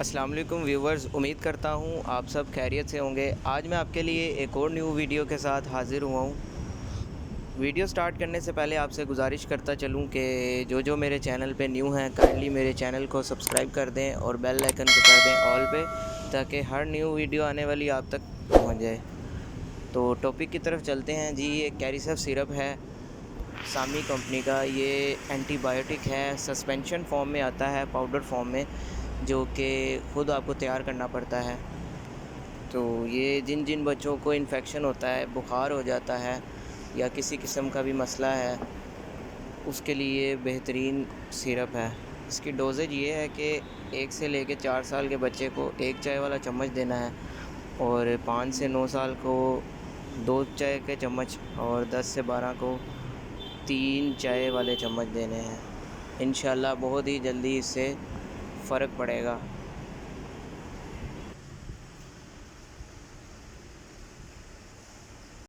अस्सलाम वालेकुम व्यूवर्स, उम्मीद करता हूँ आप सब खैरियत से होंगे। आज मैं आपके लिए एक और न्यू वीडियो के साथ हाज़िर हुआ हूँ। वीडियो स्टार्ट करने से पहले आपसे गुजारिश करता चलूँ कि जो मेरे चैनल पे न्यू हैं काइंडली मेरे चैनल को सब्सक्राइब कर दें और बेल आइकन को कर दें ऑल पे, ताकि हर न्यू वीडियो आने वाली आप तक पहुँच जाए। तो टॉपिक की तरफ चलते हैं जी। ये कैरिसफ सिरप है सामी कंपनी का। ये एंटीबायोटिक है, सस्पेंशन फॉर्म में आता है, पाउडर फॉर्म में, जो कि ख़ुद आपको तैयार करना पड़ता है। तो ये जिन जिन बच्चों को इन्फेक्शन होता है, बुखार हो जाता है या किसी किस्म का भी मसला है, उसके लिए बेहतरीन सिरप है। इसकी डोजेज ये है कि 1 से लेके 4 साल के बच्चे को 1 चाय वाला चम्मच देना है, और 5 से 9 साल को 2 चाय के चम्मच, और 10 से 12 को 3 चाय वाले चम्मच देने हैं। इंशाल्लाह बहुत ही जल्दी इससे फ़र्क पड़ेगा।